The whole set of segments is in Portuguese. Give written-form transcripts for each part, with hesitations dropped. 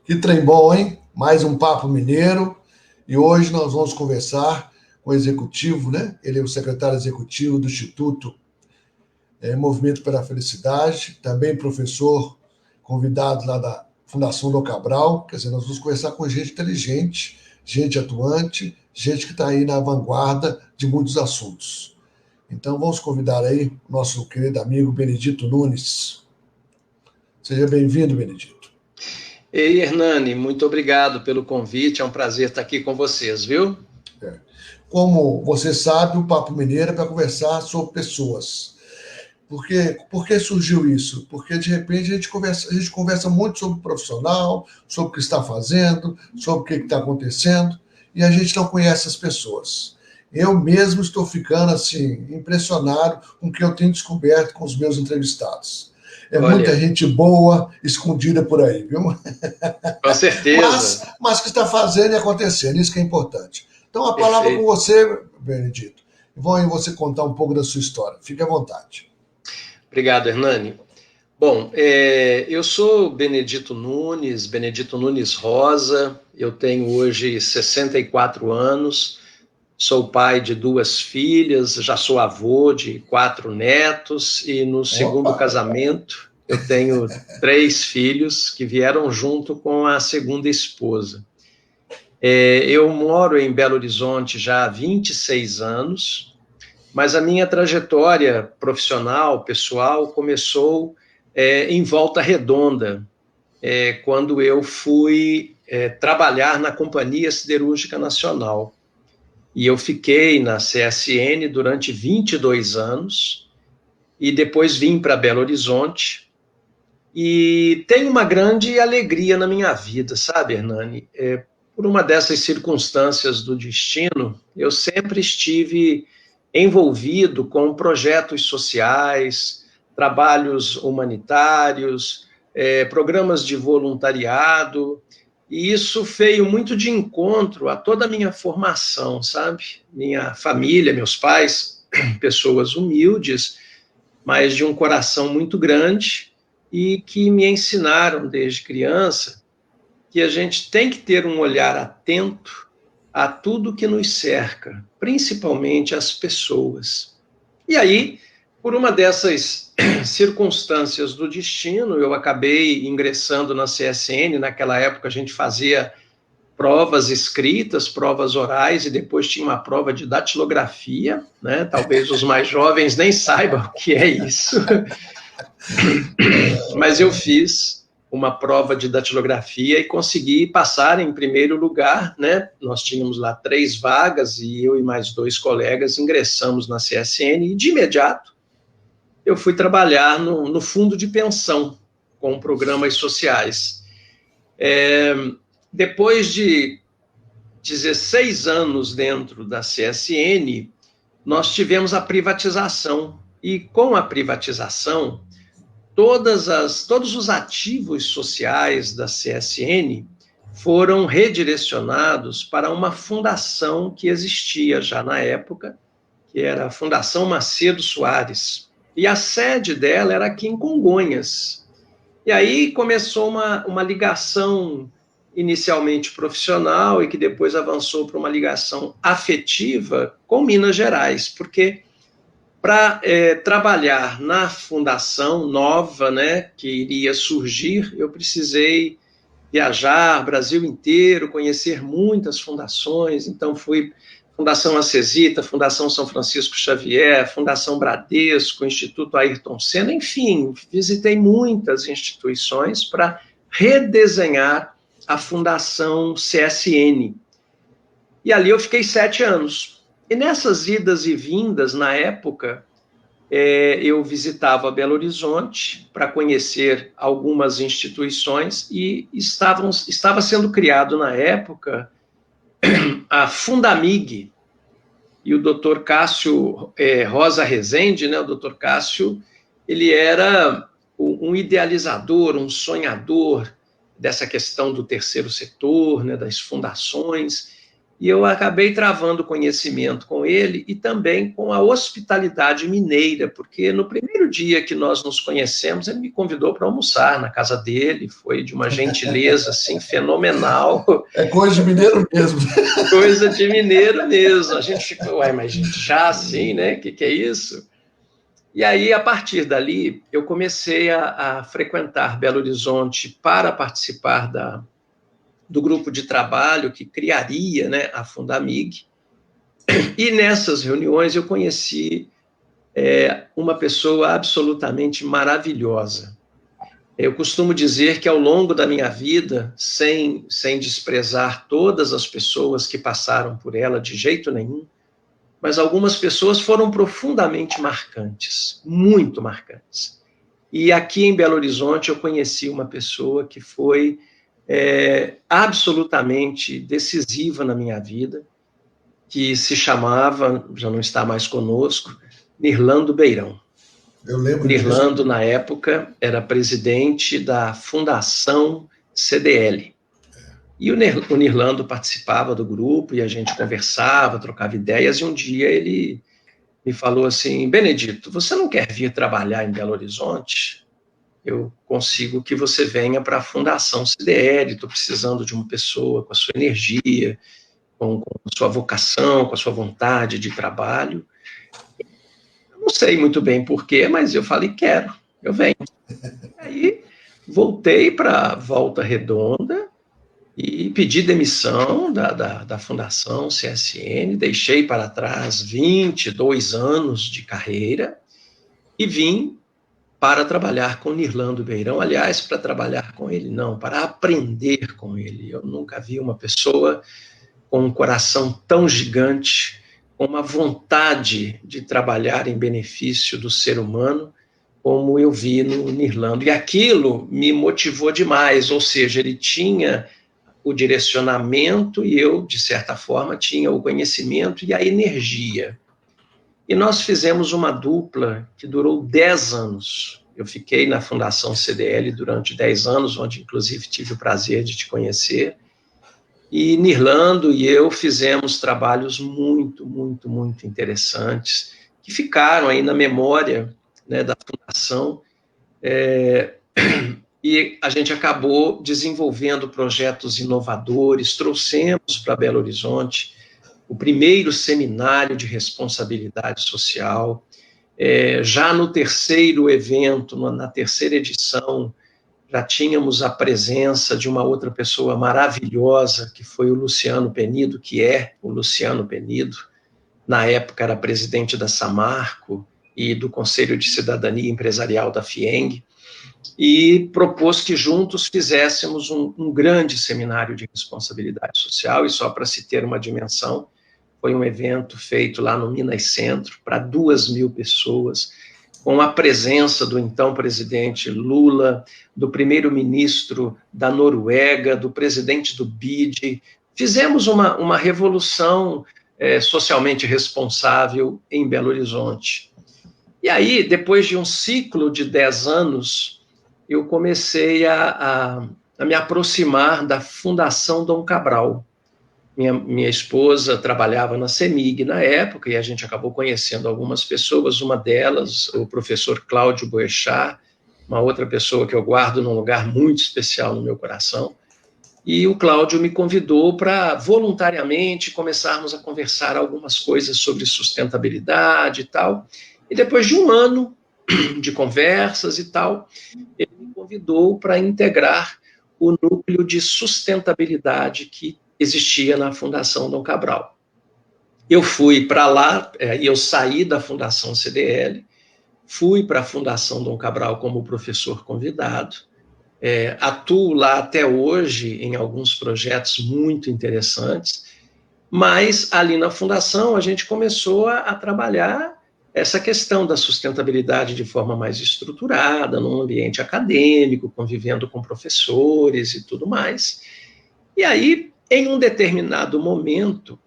Que trem bom, hein? Mais um Papo Mineiro. E hoje nós vamos conversar com o executivo, né? Ele é o secretário executivo do Instituto Movimento pela Felicidade, também professor convidado lá da Fundação do Cabral. Quer dizer, nós vamos conversar com gente inteligente, gente atuante, gente que está aí na vanguarda de muitos assuntos. Então vamos convidar aí o nosso querido amigo Benedito Nunes. Seja bem-vindo, Benedito. Ei, Hernani, muito obrigado pelo convite, é um prazer estar aqui com vocês, viu? Como você sabe, o Papo Mineiro é para conversar sobre pessoas. Por que surgiu isso? Porque, de repente, a gente conversa muito sobre o profissional, sobre o que está fazendo, sobre o que está acontecendo, e a gente não conhece as pessoas. Eu mesmo estou ficando, assim, impressionado com o que eu tenho descoberto com os meus entrevistados. Muita gente boa escondida por aí, viu? Com certeza. Mas que está fazendo e acontecendo, isso que é importante. Então, a palavra com você, Benedito. Vou você contar um pouco da sua história. Fique à vontade. Obrigado, Hernani. Bom, eu sou Benedito Nunes Rosa, eu tenho hoje 64 anos, sou pai de 2 filhas, já sou avô de 4 netos e no segundo casamento eu tenho 3 filhos que vieram junto com a segunda esposa. Eu moro em Belo Horizonte já há 26 anos, mas a minha trajetória profissional, pessoal, começou em Volta Redonda, quando eu fui trabalhar na Companhia Siderúrgica Nacional. E eu fiquei na CSN durante 22 anos, e depois vim para Belo Horizonte, e tenho uma grande alegria na minha vida, sabe, Hernani? Por uma dessas circunstâncias do destino, eu sempre estive envolvido com projetos sociais, trabalhos humanitários, programas de voluntariado, e isso veio muito de encontro a toda a minha formação, sabe? Minha família, meus pais, pessoas humildes, mas de um coração muito grande e que me ensinaram desde criança que a gente tem que ter um olhar atento a tudo que nos cerca, principalmente as pessoas. E aí, por uma dessas circunstâncias do destino, eu acabei ingressando na CSN. Naquela época a gente fazia provas escritas, provas orais, e depois tinha uma prova de datilografia, né? Talvez os mais jovens nem saibam o que é isso. Mas eu fiz uma prova de datilografia e consegui passar em primeiro lugar, né? Nós tínhamos lá 3 vagas e eu e mais 2 colegas ingressamos na CSN e, de imediato, eu fui trabalhar no fundo de pensão com programas sociais. Depois de 16 anos dentro da CSN, nós tivemos a privatização, e com a privatização, todos os ativos sociais da CSN foram redirecionados para uma fundação que existia já na época, que era a Fundação Macedo Soares. E a sede dela era aqui em Congonhas. E aí começou uma ligação inicialmente profissional e que depois avançou para uma ligação afetiva com Minas Gerais, porque para trabalhar na fundação nova, né, que iria surgir, eu precisei viajar Brasil inteiro, conhecer muitas fundações. Então fui Fundação Acesita, Fundação São Francisco Xavier, Fundação Bradesco, Instituto Ayrton Senna, enfim, visitei muitas instituições para redesenhar a Fundação CSN. E ali eu fiquei 7 anos. E nessas idas e vindas, na época, eu visitava Belo Horizonte para conhecer algumas instituições e estava sendo criado, na época, a Fundamig. E o doutor Cássio Rosa Rezende, né, o doutor Cássio, ele era um idealizador, um sonhador dessa questão do terceiro setor, né, das fundações. e eu acabei travando conhecimento com ele e também com a hospitalidade mineira, porque no primeiro dia que nós nos conhecemos, ele me convidou para almoçar na casa dele, foi de uma gentileza assim fenomenal. É coisa de mineiro mesmo. Coisa de mineiro mesmo. A gente ficou, ué, mas gente, já assim, né? Que é isso? E aí, a partir dali, eu comecei a frequentar Belo Horizonte para participar do grupo de trabalho que criaria, né, a Fundamig. E nessas reuniões eu conheci uma pessoa absolutamente maravilhosa. Eu costumo dizer que ao longo da minha vida, sem desprezar todas as pessoas que passaram por ela de jeito nenhum, mas algumas pessoas foram profundamente marcantes, muito marcantes. E aqui em Belo Horizonte eu conheci uma pessoa que foi absolutamente decisiva na minha vida, que se chamava, já não está mais conosco, Nirlando Beirão. Eu lembro Nirlando, disso. na época, era presidente da Fundação CDL. E o Nirlando participava do grupo e a gente conversava, trocava ideias, e um dia ele me falou assim: Benedito, você não quer vir trabalhar em Belo Horizonte? Eu consigo que você venha para a Fundação CDL, estou precisando de uma pessoa com a sua energia, com a sua vocação, com a sua vontade de trabalho. Eu não sei muito bem porquê, mas eu falei, quero, eu venho. Aí voltei para Volta Redonda e pedi demissão da Fundação CSN, deixei para trás 22 anos de carreira e vim para trabalhar com Nirlando Beirão, aliás, para trabalhar com ele não, para aprender com ele. Eu nunca vi uma pessoa com um coração tão gigante, com uma vontade de trabalhar em benefício do ser humano, como eu vi no Nirlando. E aquilo me motivou demais, ou seja, ele tinha o direcionamento e eu, de certa forma, tinha o conhecimento e a energia. E nós fizemos uma dupla que durou 10 anos. Eu fiquei na Fundação CDL durante 10 anos, onde inclusive tive o prazer de te conhecer. E Nirlando e eu fizemos trabalhos muito, muito, muito interessantes, que ficaram aí na memória, né, da Fundação. E a gente acabou desenvolvendo projetos inovadores, trouxemos para Belo Horizonte o primeiro seminário de responsabilidade social. Já no terceiro evento, na terceira edição, já tínhamos a presença de uma outra pessoa maravilhosa, que foi o Luciano Penido, que é o Luciano Penido. Na época era presidente da Samarco e do Conselho de Cidadania Empresarial da FIENG, e propôs que juntos fizéssemos um grande seminário de responsabilidade social, e só para se ter uma dimensão, foi um evento feito lá no Minas Centro, para 2.000 pessoas, com a presença do então presidente Lula, do primeiro-ministro da Noruega, do presidente do BID. Fizemos uma revolução socialmente responsável em Belo Horizonte. E aí, depois de um ciclo de 10 anos, eu comecei a me aproximar da Fundação Dom Cabral. Minha esposa trabalhava na CEMIG na época, e a gente acabou conhecendo algumas pessoas, uma delas, o professor Cláudio Boechat, uma outra pessoa que eu guardo num lugar muito especial no meu coração, e o Cláudio me convidou para, voluntariamente, começarmos a conversar algumas coisas sobre sustentabilidade e tal, e depois de um ano de conversas e tal, ele me convidou para integrar o núcleo de sustentabilidade que existia na Fundação Dom Cabral. Eu fui para lá, eu saí da Fundação CDL, fui para a Fundação Dom Cabral como professor convidado, atuo lá até hoje em alguns projetos muito interessantes, mas ali na Fundação a gente começou a trabalhar essa questão da sustentabilidade de forma mais estruturada, num ambiente acadêmico, convivendo com professores e tudo mais. E aí, em um determinado momento,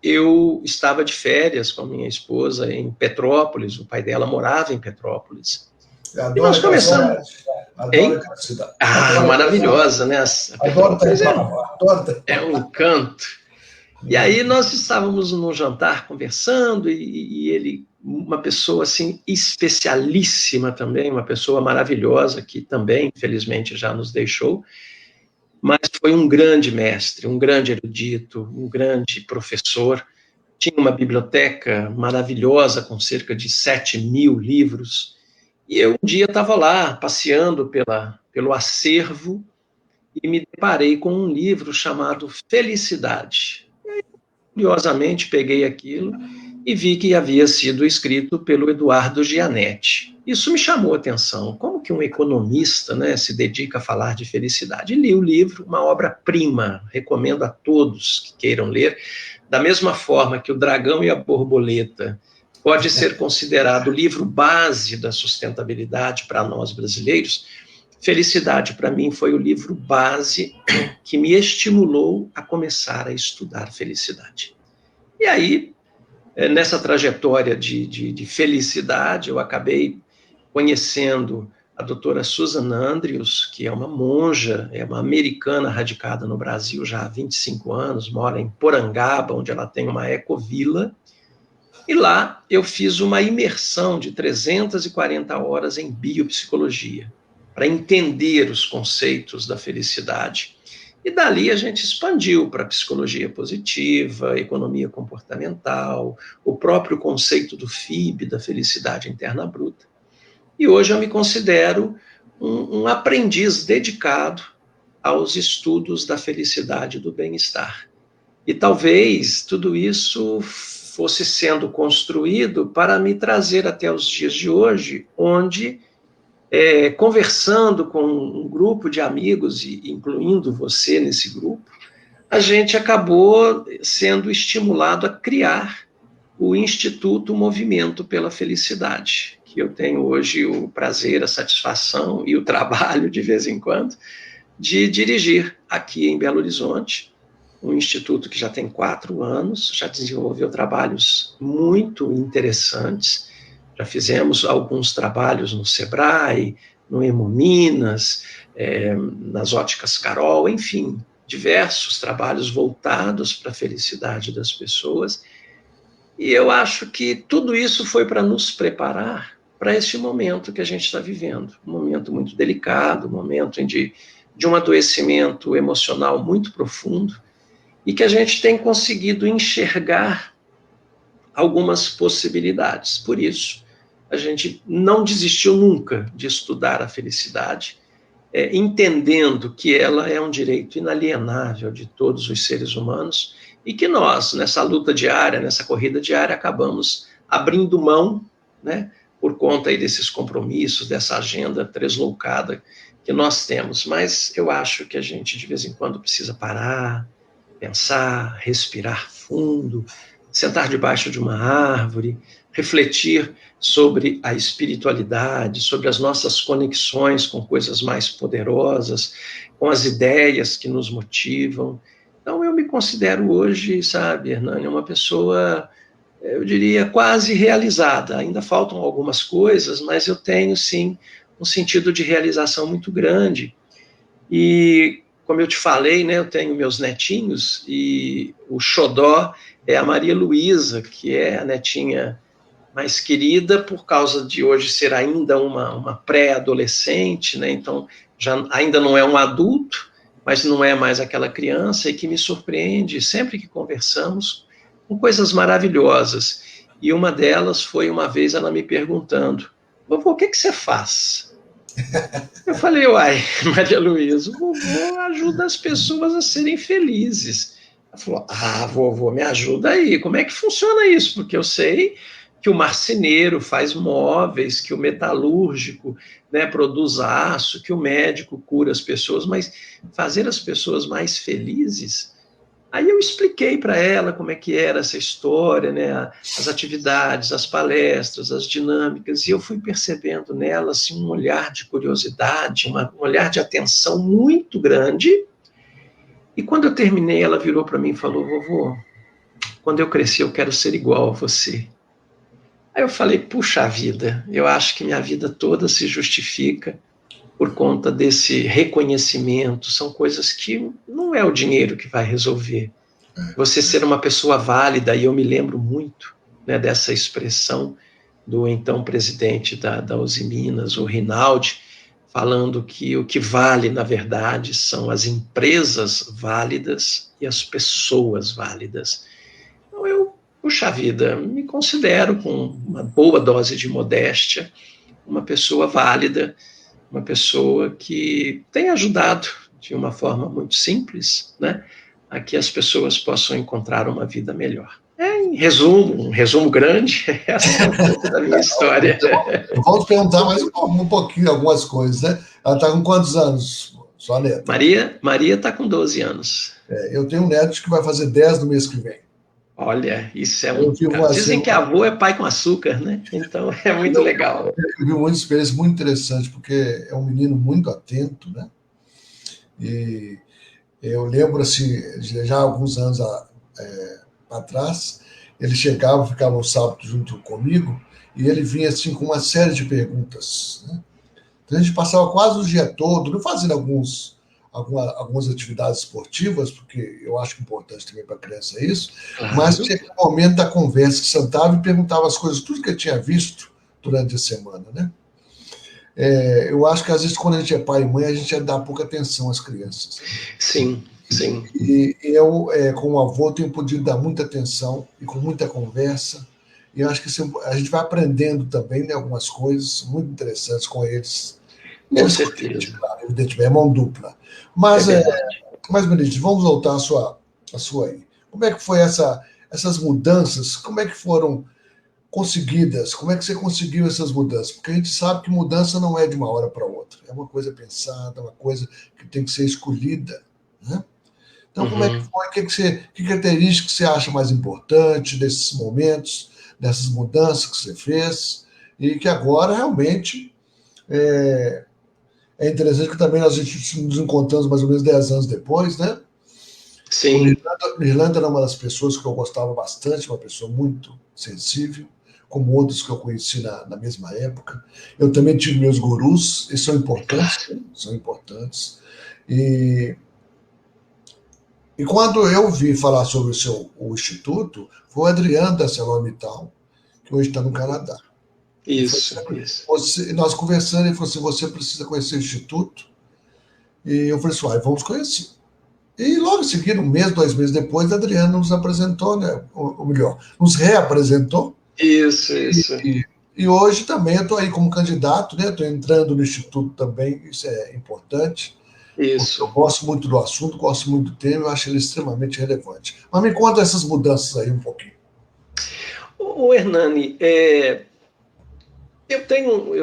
eu estava de férias com a minha esposa em Petrópolis, o pai dela morava em Petrópolis. E nós começamos... Adoro aquela cidade. Maravilhosa, né? Adoro Petrópolis. É um canto. E aí nós estávamos num jantar conversando e ele, uma pessoa assim especialíssima também, uma pessoa maravilhosa que também, infelizmente, já nos deixou, mas foi um grande mestre, um grande erudito, um grande professor. Tinha uma biblioteca maravilhosa com cerca de 7.000 livros. E eu um dia estava lá passeando pelo acervo e me deparei com um livro chamado Felicidade. Curiosamente, peguei aquilo e vi que havia sido escrito pelo Eduardo Gianetti. Isso me chamou a atenção. Como que um economista, né, se dedica a falar de felicidade? E li o livro, uma obra-prima, recomendo a todos que queiram ler. Da mesma forma que O Dragão e a Borboleta pode ser considerado o livro base da sustentabilidade para nós brasileiros, Felicidade, para mim, foi o livro base que me estimulou a começar a estudar felicidade. E aí, nessa trajetória de felicidade, eu acabei conhecendo a doutora Susan Andrews, que é uma monja, é uma americana radicada no Brasil já há 25 anos, mora em Porangaba, onde ela tem uma ecovila, e lá eu fiz uma imersão de 340 horas em biopsicologia, para entender os conceitos da felicidade. E dali a gente expandiu para psicologia positiva, economia comportamental, o próprio conceito do FIB, da felicidade interna bruta. E hoje eu me considero um aprendiz dedicado aos estudos da felicidade e do bem-estar. E talvez tudo isso fosse sendo construído para me trazer até os dias de hoje, onde, conversando com um grupo de amigos, e incluindo você nesse grupo, a gente acabou sendo estimulado a criar o Instituto Movimento pela Felicidade, que eu tenho hoje o prazer, a satisfação e o trabalho, de vez em quando, de dirigir aqui em Belo Horizonte, um instituto que já tem 4 anos, já desenvolveu trabalhos muito interessantes, já fizemos alguns trabalhos no Sebrae, no Hemominas, nas óticas Carol, enfim, diversos trabalhos voltados para a felicidade das pessoas. E eu acho que tudo isso foi para nos preparar para este momento que a gente está vivendo, um momento muito delicado, um momento de um adoecimento emocional muito profundo, e que a gente tem conseguido enxergar algumas possibilidades. Por isso, a gente não desistiu nunca de estudar a felicidade, entendendo que ela é um direito inalienável de todos os seres humanos e que nós, nessa luta diária, nessa corrida diária, acabamos abrindo mão, né, por conta aí desses compromissos, dessa agenda tresloucada que nós temos. Mas eu acho que a gente, de vez em quando, precisa parar, pensar, respirar fundo, sentar debaixo de uma árvore, refletir sobre a espiritualidade, sobre as nossas conexões com coisas mais poderosas, com as ideias que nos motivam. Então, eu me considero hoje, sabe, Hernani, uma pessoa, eu diria, quase realizada. Ainda faltam algumas coisas, mas eu tenho, sim, um sentido de realização muito grande. E, como eu te falei, né, eu tenho meus netinhos, e o xodó é a Maria Luísa, que é a netinha mais querida, por causa de hoje ser ainda uma pré-adolescente, né, então já ainda não é um adulto, mas não é mais aquela criança, e que me surpreende sempre que conversamos com coisas maravilhosas. E uma delas foi uma vez ela me perguntando: vovô, o que você faz? Eu falei: uai, Maria Luísa, o vovô ajuda as pessoas a serem felizes. Ela falou: ah, vovô, me ajuda aí, como é que funciona isso? Porque eu sei que o marceneiro faz móveis, que o metalúrgico, né, produz aço, que o médico cura as pessoas, mas fazer as pessoas mais felizes? Aí eu expliquei para ela como é que era essa história, né, as atividades, as palestras, as dinâmicas, e eu fui percebendo nela assim, um olhar de curiosidade, um olhar de atenção muito grande. E quando eu terminei, ela virou para mim e falou: vovô, quando eu crescer eu quero ser igual a você. Aí eu falei: puxa vida, eu acho que minha vida toda se justifica por conta desse reconhecimento. São coisas que não é o dinheiro que vai resolver, você ser uma pessoa válida, e eu me lembro muito, né, dessa expressão do então presidente da Uzi Minas, o Rinaldi, falando que o que vale, na verdade, são as empresas válidas e as pessoas válidas. Então, puxa vida, me considero, com uma boa dose de modéstia, uma pessoa válida, uma pessoa que tem ajudado de uma forma muito simples, né, a que as pessoas possam encontrar uma vida melhor. Em resumo, um resumo grande, essa é um pouco da minha história. Vamos perguntar mais um pouquinho, algumas coisas, né? Ela está com quantos anos, sua neta? Maria está com 12 anos. Eu tenho um neto que vai fazer 10 no mês que vem. Olha, isso é Dizem que avô é pai com açúcar, né? Então é muito legal. Eu vi uma experiência muito interessante, porque é um menino muito atento, né? E eu lembro, assim, já há alguns anos atrás, ele chegava, ficava no sábado junto comigo, e ele vinha, assim, com uma série de perguntas, né? Então a gente passava quase o dia todo, não fazendo algumas atividades esportivas, porque eu acho importante também para a criança isso, Claro. mas tinha aquele momento da conversa que sentava e perguntava as coisas, tudo que eu tinha visto durante a semana, né? Eu acho que às vezes quando a gente é pai e mãe, a gente dá pouca atenção às crianças. Sim, sim. E eu, como avô, tenho podido dar muita atenção e com muita conversa, e eu acho que a gente vai aprendendo também, né, algumas coisas muito interessantes com eles. Com certeza. Claro, evidentemente, é mão dupla. Mas, Benedito, vamos voltar à sua aí. Como é que foi essas mudanças? Como é que foram conseguidas? Como é que você conseguiu essas mudanças? Porque a gente sabe que mudança não é de uma hora para outra. É uma coisa pensada, uma coisa que tem que ser escolhida, né? Então, como é que foi? Que características você acha mais importante desses momentos, dessas mudanças que você fez? E que agora realmente é interessante que também nós nos encontramos mais ou menos 10 anos depois, né? Sim. O Irlanda era uma das pessoas que eu gostava bastante, uma pessoa muito sensível, como outros que eu conheci na mesma época. Eu também tive meus gurus, e são importantes, são importantes. E quando eu vi falar sobre o Instituto, foi o Adriano da ArcelorMittal, que hoje está no Canadá. Isso. Nós conversando, ele falou assim, você precisa conhecer o Instituto. E eu falei assim, vamos conhecer. E logo em seguida, um mês, 2 meses depois, a Adriana nos apresentou, né? Ou melhor, nos reapresentou. Isso. E hoje também eu estou aí como candidato, né? Estou entrando no Instituto também, isso é importante. Isso. Eu gosto muito do assunto, gosto muito do tema, eu acho ele extremamente relevante. Mas me conta essas mudanças aí um pouquinho. O Hernani, eu tenho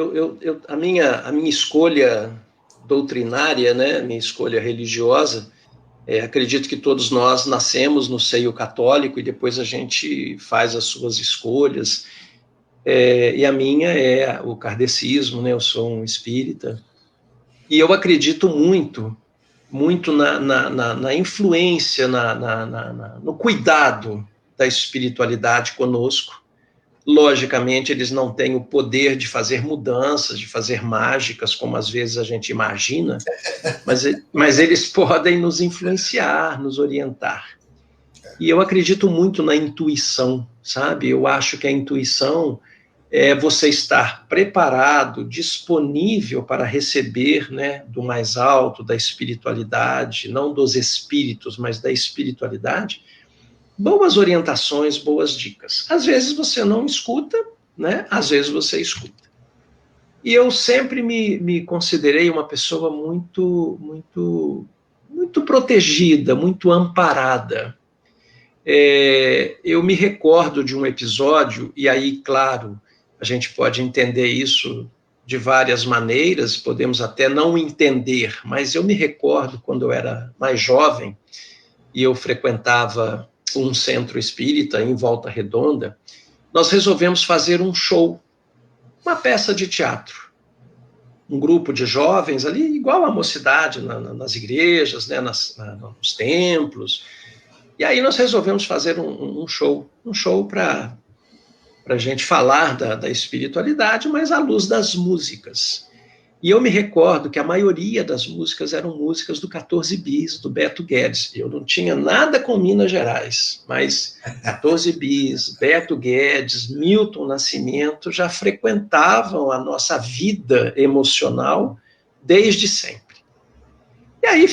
a minha escolha doutrinária, né, minha escolha religiosa, acredito que todos nós nascemos no seio católico e depois a gente faz as suas escolhas, e a minha é o kardecismo, né, eu sou um espírita, e eu acredito muito na influência, no cuidado da espiritualidade conosco. Logicamente, eles não têm o poder de fazer mudanças, de fazer mágicas, como às vezes a gente imagina, mas eles podem nos influenciar, nos orientar. E eu acredito muito na intuição, sabe? Eu acho que a intuição é você estar preparado, disponível para receber, né, do mais alto, da espiritualidade, não dos espíritos, mas da espiritualidade, boas orientações, boas dicas. Às vezes você não escuta, né? Às vezes você escuta. E eu sempre me considerei uma pessoa muito protegida, muito amparada. Eu me recordo de um episódio, e aí, claro, a gente pode entender isso de várias maneiras, podemos até não entender, mas eu me recordo quando eu era mais jovem e eu frequentava um centro espírita em Volta Redonda, nós resolvemos fazer um show, uma peça de teatro. Um grupo de jovens ali, igual a mocidade nas igrejas, né, nos templos. E aí nós resolvemos fazer um show para a gente falar da espiritualidade, mas à luz das músicas. E eu me recordo que a maioria das músicas eram músicas do 14 Bis, do Beto Guedes. Eu não tinha nada com Minas Gerais, mas 14 Bis, Beto Guedes, Milton Nascimento já frequentavam a nossa vida emocional desde sempre. E aí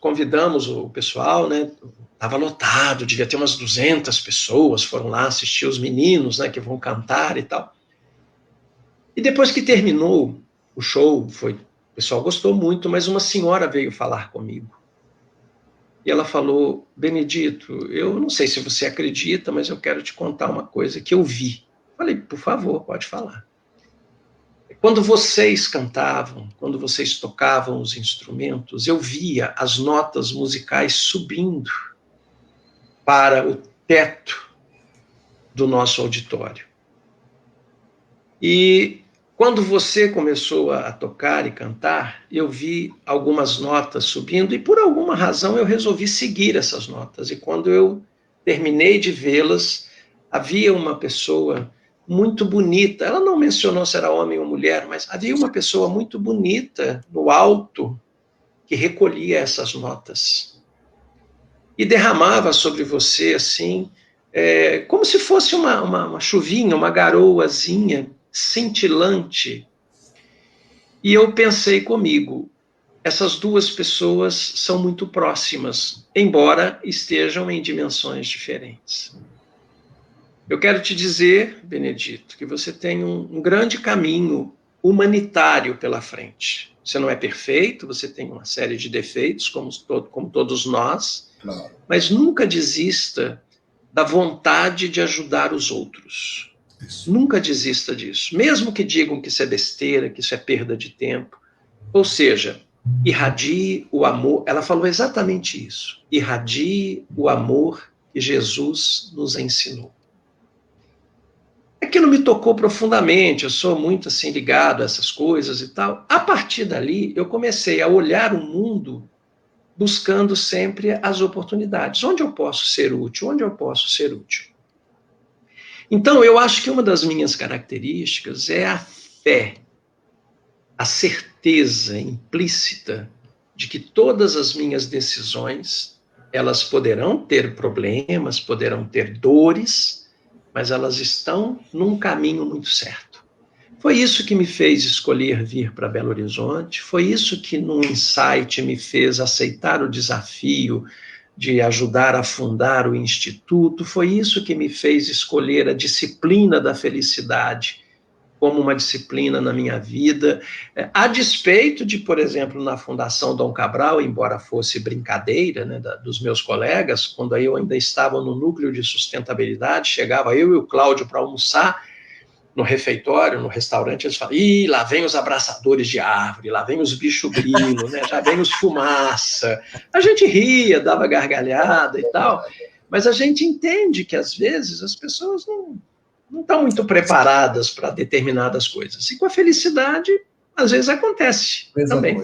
convidamos o pessoal, né? Estava lotado, devia ter umas 200 pessoas, foram lá assistir os meninos, né, que vão cantar e tal. E depois que terminou o show, o pessoal gostou muito, mas uma senhora veio falar comigo. E ela falou: Benedito, eu não sei se você acredita, mas eu quero te contar uma coisa que eu vi. Falei: por favor, pode falar. Quando vocês cantavam, quando vocês tocavam os instrumentos, eu via as notas musicais subindo para o teto do nosso auditório. E quando você começou a tocar e cantar, eu vi algumas notas subindo e por alguma razão eu resolvi seguir essas notas. E quando eu terminei de vê-las, havia uma pessoa muito bonita. Ela não mencionou se era homem ou mulher, mas havia uma pessoa muito bonita no alto que recolhia essas notas e derramava sobre você assim, como se fosse uma chuvinha, uma garoazinha cintilante. E eu pensei comigo, essas duas pessoas são muito próximas, embora estejam em dimensões diferentes. Eu quero te dizer, Benedito, que você tem um grande caminho humanitário pela frente. Você não é perfeito, você tem uma série de defeitos, como todos nós, Claro. Mas nunca desista da vontade de ajudar os outros. Isso. Nunca desista disso. Mesmo que digam que isso é besteira, que isso é perda de tempo. Ou seja, irradie o amor. Ela falou exatamente isso. Irradie o amor que Jesus nos ensinou. Aquilo me tocou profundamente, eu sou muito assim ligado a essas coisas e tal. A partir dali, eu comecei a olhar o mundo buscando sempre as oportunidades. Onde eu posso ser útil? Onde eu posso ser útil? Então, eu acho que uma das minhas características é a fé, a certeza implícita de que todas as minhas decisões, elas poderão ter problemas, poderão ter dores, mas elas estão num caminho muito certo. Foi isso que me fez escolher vir para Belo Horizonte, foi isso que, num insight, me fez aceitar o desafio de ajudar a fundar o Instituto, foi isso que me fez escolher a disciplina da felicidade como uma disciplina na minha vida, a despeito de, por exemplo, na Fundação Dom Cabral, embora fosse brincadeira, né, dos meus colegas, quando eu ainda estava no núcleo de sustentabilidade, chegava eu e o Cláudio para almoçar, no refeitório, no restaurante, eles falam: ih, lá vem os abraçadores de árvore, lá vem os bicho-grilo, né? Já vem os fumaça. A gente ria, dava gargalhada e tal, mas a gente entende que, às vezes, as pessoas não estão muito preparadas para determinadas coisas. E com a felicidade, às vezes acontece também.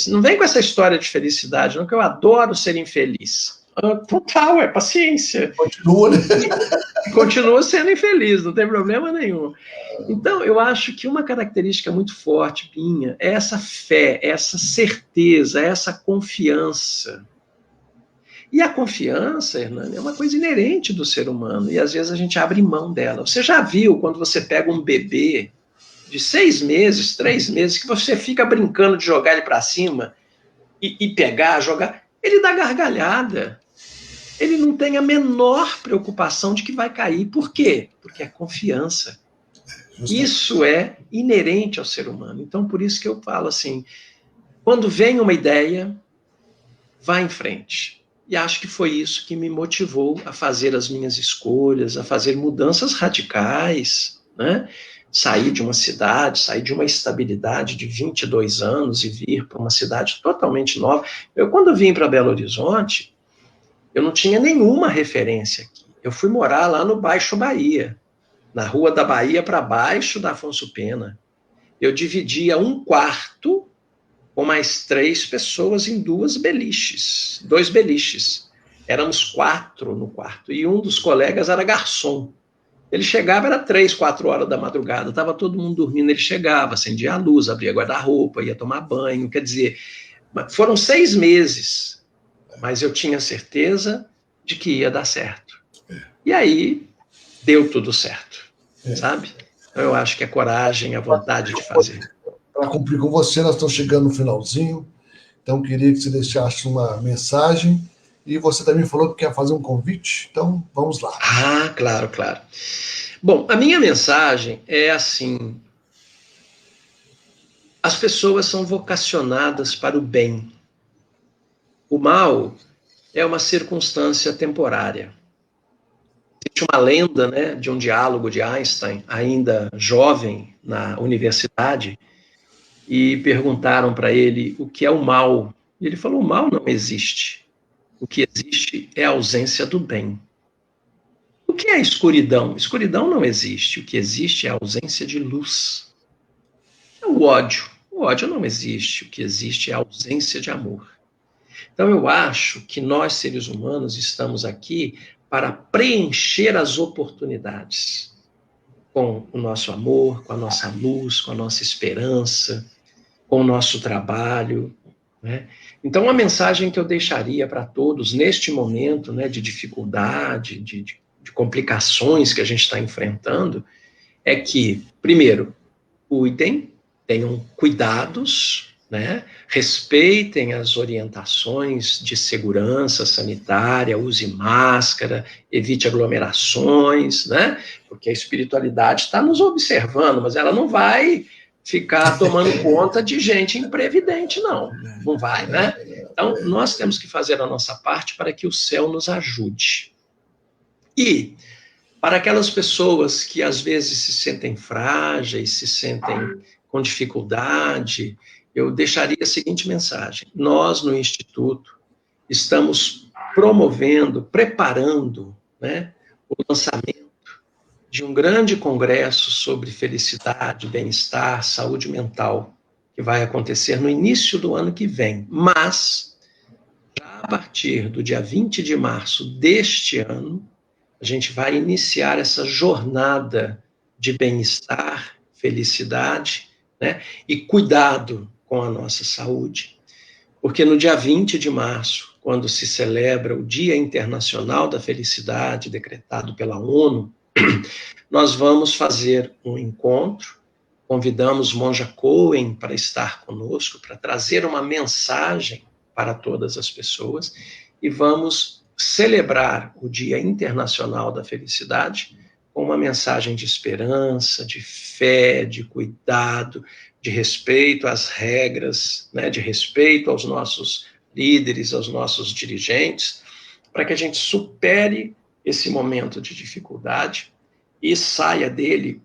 Não vem com essa história de felicidade, não, que eu adoro ser infeliz. Total, é paciência. Continua, né? Continua sendo infeliz, não tem problema nenhum. Então, eu acho que uma característica muito forte minha é essa fé, essa certeza, essa confiança. E a confiança, Hernani, é uma coisa inerente do ser humano, e às vezes a gente abre mão dela. Você já viu quando você pega um bebê de 6 meses, 3 meses, que você fica brincando de jogar ele para cima e pegar, jogar, ele dá gargalhada. Ele não tem a menor preocupação de que vai cair. Por quê? Porque é confiança. Justamente. Isso é inerente ao ser humano. Então, por isso que eu falo assim, quando vem uma ideia, vá em frente. E acho que foi isso que me motivou a fazer as minhas escolhas, a fazer mudanças radicais, né? Sair de uma cidade, sair de uma estabilidade de 22 anos e vir para uma cidade totalmente nova. Eu, quando vim para Belo Horizonte, eu não tinha nenhuma referência aqui. Eu fui morar lá no Baixo Bahia, na Rua da Bahia para baixo da Afonso Pena. Eu dividia um quarto com mais 3 pessoas em 2 beliches. Éramos 4 no quarto. E um dos colegas era garçom. Ele chegava, era 3, 4 horas da madrugada, estava todo mundo dormindo, ele chegava, acendia a luz, abria guarda-roupa, ia tomar banho, quer dizer, foram 6 meses, mas eu tinha certeza de que ia dar certo. E aí, deu tudo certo, sabe? Então, eu acho que a coragem, a vontade de fazer. Para cumprir com você, nós estamos chegando no finalzinho, então queria que você deixasse uma mensagem, e você também falou que quer fazer um convite, então vamos lá. Ah, claro, claro. Bom, a minha mensagem é assim: as pessoas são vocacionadas para o bem. O mal é uma circunstância temporária. Existe uma lenda, né, de um diálogo de Einstein, ainda jovem, na universidade, e perguntaram para ele o que é o mal. E ele falou: o mal não existe. O que existe é a ausência do bem. O que é a escuridão? Escuridão não existe. O que existe é a ausência de luz. É o ódio. O ódio não existe. O que existe é a ausência de amor. Então, eu acho que nós, seres humanos, estamos aqui para preencher as oportunidades com o nosso amor, com a nossa luz, com a nossa esperança, com o nosso trabalho, né? Então, a mensagem que eu deixaria para todos neste momento, né, de dificuldade, de complicações que a gente está enfrentando, é que, primeiro, cuidem, tenham cuidados, né? Respeitem as orientações de segurança sanitária, use máscara, evite aglomerações, né? Porque a espiritualidade está nos observando, mas ela não vai ficar tomando conta de gente imprevidente, não. Não vai, né? Então, nós temos que fazer a nossa parte para que o céu nos ajude. E para aquelas pessoas que às vezes se sentem frágeis, se sentem com dificuldade, eu deixaria a seguinte mensagem: nós, no Instituto, estamos promovendo, preparando, né, o lançamento de um grande congresso sobre felicidade, bem-estar, saúde mental, que vai acontecer no início do ano que vem. Mas, já a partir do dia 20 de março deste ano, a gente vai iniciar essa jornada de bem-estar, felicidade, né, e cuidado com a nossa saúde. Porque no dia 20 de março, quando se celebra o Dia Internacional da Felicidade, decretado pela ONU, nós vamos fazer um encontro, convidamos Monja Coen para estar conosco, para trazer uma mensagem para todas as pessoas, e vamos celebrar o Dia Internacional da Felicidade com uma mensagem de esperança, de fé, de cuidado, de respeito às regras, né, de respeito aos nossos líderes, aos nossos dirigentes, para que a gente supere esse momento de dificuldade e saia dele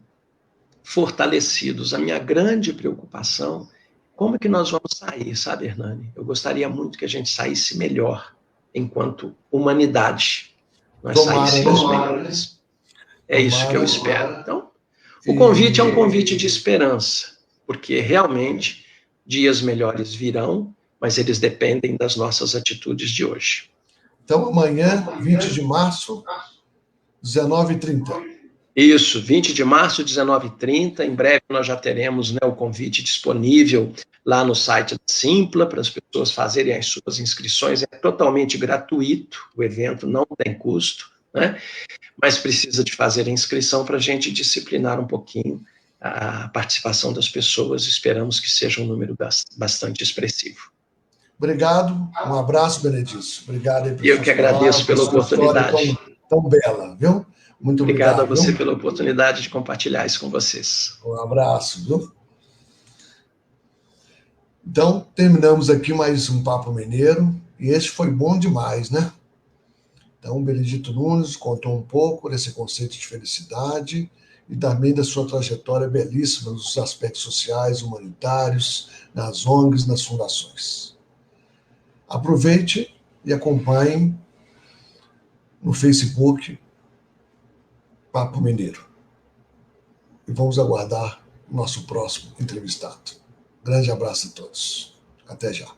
fortalecidos. A minha grande preocupação, como é que nós vamos sair, sabe, Hernani? Eu gostaria muito que a gente saísse melhor, enquanto humanidade. Nós saíssemos melhores. É isso que eu espero. Então, o convite é um convite de esperança, porque realmente dias melhores virão, mas eles dependem das nossas atitudes de hoje. Então, amanhã, 20 de março, 19h30. Isso, 20 de março, 19h30. Em breve nós já teremos, né, o convite disponível lá no site da Simpla para as pessoas fazerem as suas inscrições. É totalmente gratuito, o evento não tem custo, né? Mas precisa de fazer a inscrição para a gente disciplinar um pouquinho a participação das pessoas. Esperamos que seja um número bastante expressivo. Obrigado, um abraço, Benedício. Obrigado aí por Eu que agradeço pela oportunidade. Tão bela, viu? Muito obrigado. Obrigado a você pela oportunidade de compartilhar isso com vocês. Um abraço, viu? Então, terminamos aqui mais um Papo Mineiro, e esse foi bom demais, né? Então, Benedito Nunes contou um pouco desse conceito de felicidade e também da sua trajetória belíssima nos aspectos sociais, humanitários, nas ONGs, nas fundações. Aproveite e acompanhe no Facebook Papo Mineiro. E vamos aguardar o nosso próximo entrevistado. Grande abraço a todos. Até já.